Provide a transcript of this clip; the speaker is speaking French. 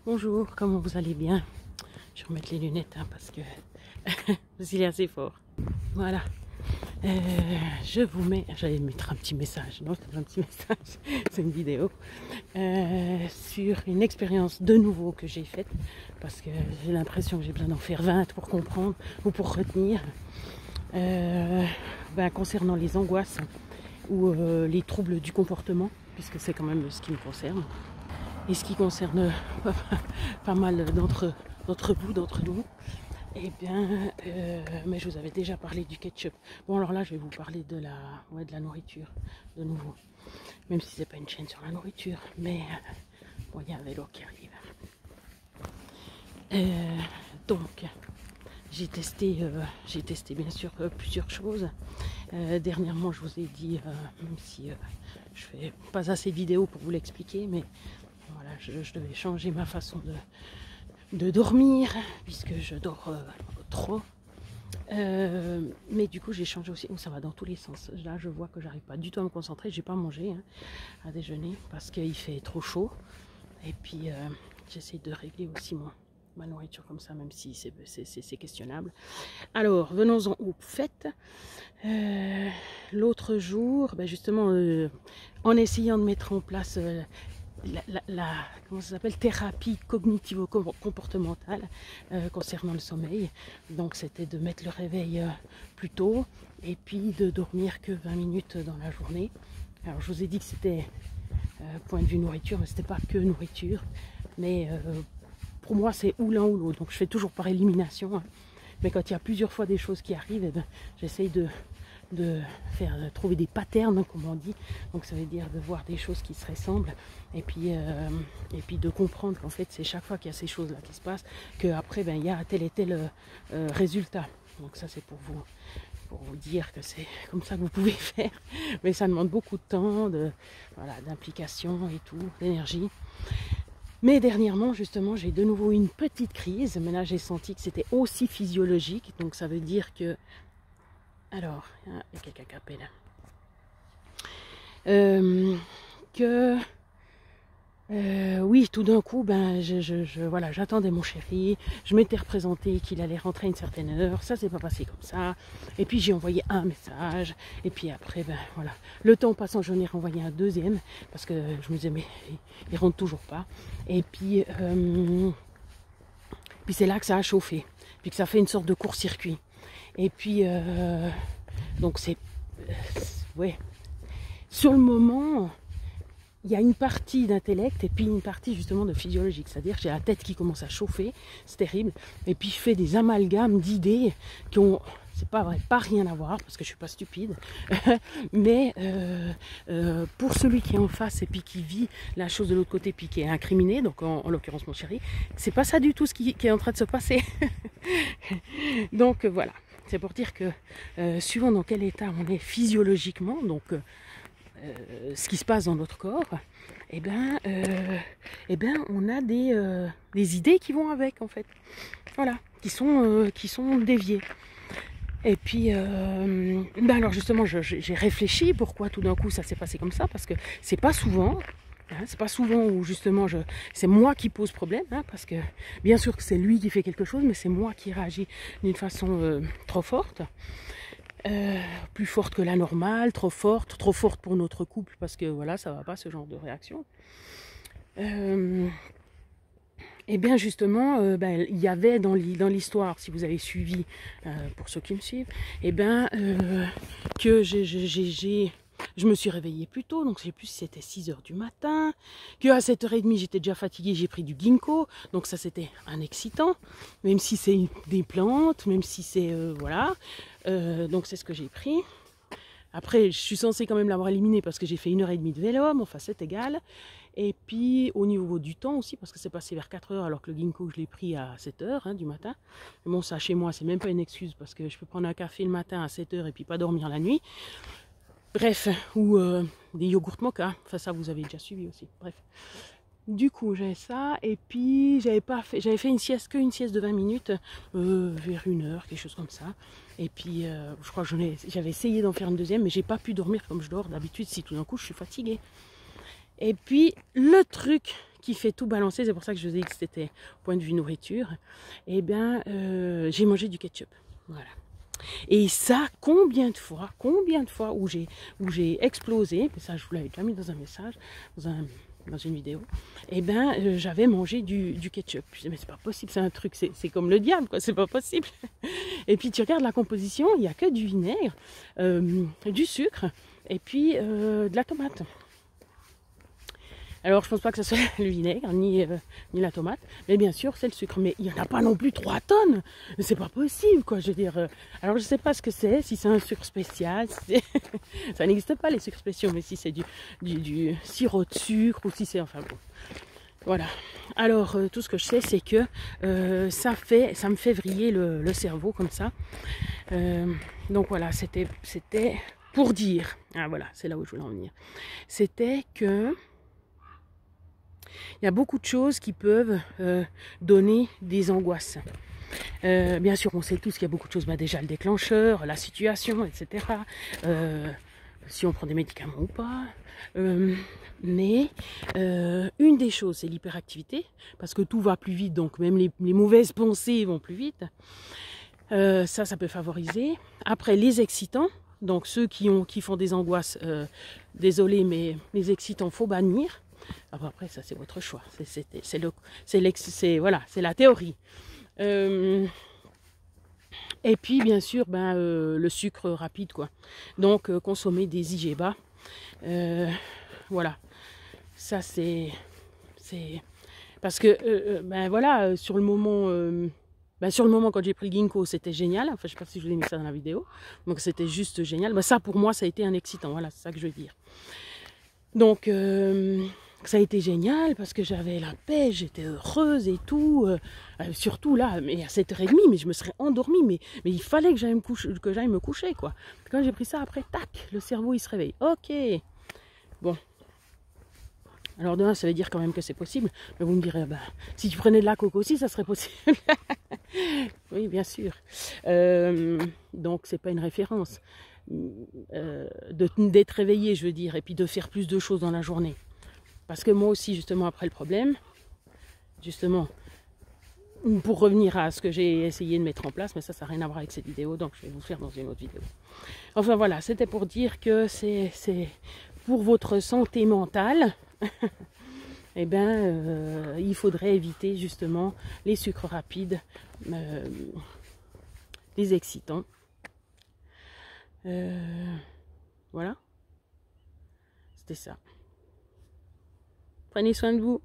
Bonjour, comment vous allez bien? Je vais remettre les lunettes hein, parce que il est assez fort. Voilà. Je vous mets, j'allais mettre un petit message, non c'est pas un petit message, c'est une vidéo sur une expérience de nouveau que j'ai faite parce que j'ai l'impression que j'ai besoin d'en faire 20 pour comprendre ou pour retenir concernant les angoisses ou les troubles du comportement puisque c'est quand même ce qui me concerne et ce qui concerne pas mal d'entre vous, d'entre nous. Eh bien, mais je vous avais déjà parlé du ketchup. Bon, alors là, je vais vous parler de la nourriture, de nouveau. Même si c'est pas une chaîne sur la nourriture, mais bon, il y a un vélo qui arrive. Donc, j'ai testé bien sûr plusieurs choses. Dernièrement, je vous ai dit, même si je fais pas assez de vidéos pour vous l'expliquer, mais voilà, je devais changer ma façon de dormir puisque je dors trop mais du coup j'ai changé aussi. Ça va dans tous les sens. Là je vois que j'arrive pas du tout à me concentrer, j'ai pas mangé à déjeuner parce qu'il fait trop chaud et puis j'essaie de régler aussi ma nourriture comme ça, même si c'est questionnable. Alors venons-en aux fêtes. L'autre jour justement en essayant de mettre en place comment ça s'appelle, thérapie cognitivo-comportementale concernant le sommeil. Donc c'était de mettre le réveil plus tôt et puis de dormir que 20 minutes dans la journée. Alors je vous ai dit que c'était point de vue nourriture, mais c'était pas que nourriture, mais pour moi c'est ou l'un ou l'autre. Donc je fais toujours par élimination, hein. Mais quand il y a plusieurs fois des choses qui arrivent, j'essaye de trouver des patterns comme on dit, donc ça veut dire de voir des choses qui se ressemblent et puis de comprendre qu'en fait c'est chaque fois qu'il y a ces choses là qui se passent qu'après il y a tel et tel résultat. Donc ça c'est pour vous dire que c'est comme ça que vous pouvez faire, mais ça demande beaucoup de temps, d'implication et tout, d'énergie. Mais dernièrement, justement, j'ai de nouveau une petite crise, mais là j'ai senti que c'était aussi physiologique, donc ça veut dire que alors, il y a quelqu'un qui appelle. Oui, tout d'un coup, voilà, j'attendais mon chéri, je m'étais représenté qu'il allait rentrer à une certaine heure, ça s'est pas passé comme ça, et puis j'ai envoyé un message, et puis après, voilà, le temps passant, j'en ai renvoyé un deuxième, parce que je me disais, mais il rentre toujours pas, et puis c'est là que ça a chauffé, puis que ça fait une sorte de court-circuit. Et puis, donc ouais, sur le moment, il y a une partie d'intellect et puis une partie justement de physiologique. C'est-à-dire que j'ai la tête qui commence à chauffer, c'est terrible. Et puis je fais des amalgames d'idées qui ont, c'est pas vrai, pas rien à voir, parce que je suis pas stupide. Mais pour celui qui est en face et puis qui vit la chose de l'autre côté, puis qui est incriminé, donc en l'occurrence mon chéri, c'est pas ça du tout ce qui est en train de se passer. Donc voilà. C'est pour dire que suivant dans quel état on est physiologiquement, donc ce qui se passe dans notre corps, on a des idées qui vont avec en fait, voilà, qui sont déviées. Et puis, alors justement, j'ai réfléchi pourquoi tout d'un coup ça s'est passé comme ça, parce que c'est pas souvent. C'est pas souvent où justement c'est moi qui pose problème, parce que bien sûr que c'est lui qui fait quelque chose, mais c'est moi qui réagis d'une façon trop forte, plus forte que la normale, trop forte pour notre couple, parce que voilà, ça va pas ce genre de réaction. Et bien justement, il y avait dans l'histoire, si vous avez suivi, pour ceux qui me suivent, que je me suis réveillée plus tôt, donc je ne sais plus si c'était 6h du matin, qu'à 7h30 j'étais déjà fatiguée, j'ai pris du ginkgo, donc ça c'était un excitant, même si c'est des plantes, même si c'est, voilà, donc c'est ce que j'ai pris. Après je suis censée quand même l'avoir éliminé parce que j'ai fait 1h30 de vélo, mais enfin c'est égal. Et puis au niveau du temps aussi, parce que c'est passé vers 4h alors que le ginkgo je l'ai pris à 7h du matin. Mais bon, ça chez moi c'est même pas une excuse parce que je peux prendre un café le matin à 7h et puis pas dormir la nuit. Bref, ou des yogourts mocha, enfin ça vous avez déjà suivi aussi, bref. Du coup j'avais ça, et puis j'avais fait une sieste de 20 minutes, vers 1h, quelque chose comme ça. Et puis je crois que j'avais essayé d'en faire une deuxième, mais j'ai pas pu dormir comme je dors d'habitude si tout d'un coup je suis fatiguée. Et puis le truc qui fait tout balancer, c'est pour ça que je vous ai dit que c'était point de vue nourriture, eh bien, j'ai mangé du ketchup. Voilà. Et ça, combien de fois où j'ai explosé, mais ça je vous l'avais déjà mis dans un message, dans une vidéo, et ben j'avais mangé du ketchup. Je disais, mais c'est pas possible, c'est un truc, c'est comme le diable, quoi, c'est pas possible. Et puis tu regardes la composition, il n'y a que du vinaigre, du sucre, et puis de la tomate. Alors je pense pas que ce soit le vinaigre, ni la tomate, mais bien sûr c'est le sucre. Mais il n'y en a pas non plus 3 tonnes. C'est pas possible, quoi, je veux dire. Alors je sais pas ce que c'est, si c'est un sucre spécial, si ça n'existe pas les sucres spéciaux, mais si c'est du sirop de sucre, ou si c'est, enfin bon. Voilà. Alors tout ce que je sais, c'est que ça me fait vriller le cerveau comme ça. Donc voilà, c'était pour dire, ah voilà, c'est là où je voulais en venir. C'était que il y a beaucoup de choses qui peuvent donner des angoisses. Bien sûr, on sait tous qu'il y a beaucoup de choses, déjà le déclencheur, la situation, etc. Si on prend des médicaments ou pas. Mais une des choses, c'est l'hyperactivité, parce que tout va plus vite, donc même les mauvaises pensées vont plus vite. Ça peut favoriser. Après, les excitants, donc ceux qui font des angoisses, désolé, mais les excitants, faut bannir. Après, ça c'est votre choix. Voilà, c'est la théorie. Et puis bien sûr, le sucre rapide, quoi. Donc consommer des IGBA. Voilà. Ça c'est parce que voilà, sur le moment. Sur le moment, quand j'ai pris le ginkgo, c'était génial. Enfin, je ne sais pas si je vous ai mis ça dans la vidéo. Donc, c'était juste génial. Ça, pour moi, ça a été un excitant. Voilà, c'est ça que je veux dire. Donc, ça a été génial parce que j'avais la paix, j'étais heureuse et tout. Surtout là, mais à 7h30, mais je me serais endormie. Mais il fallait que j'aille me coucher, quoi. Quand j'ai pris ça, après, tac, le cerveau, il se réveille. Ok. Bon. Alors, de un, ça veut dire quand même que c'est possible. Mais vous me direz, si tu prenais de la coco aussi, ça serait possible. Oui, bien sûr. Donc, c'est pas une référence. D'être réveillé, je veux dire, et puis de faire plus de choses dans la journée. Parce que moi aussi, justement, après le problème, justement, pour revenir à ce que j'ai essayé de mettre en place, mais ça n'a rien à voir avec cette vidéo, donc je vais vous le faire dans une autre vidéo. Enfin voilà, c'était pour dire que c'est pour votre santé mentale, il faudrait éviter justement les sucres rapides, les excitants. Voilà, c'était ça. Prenez soin de vous.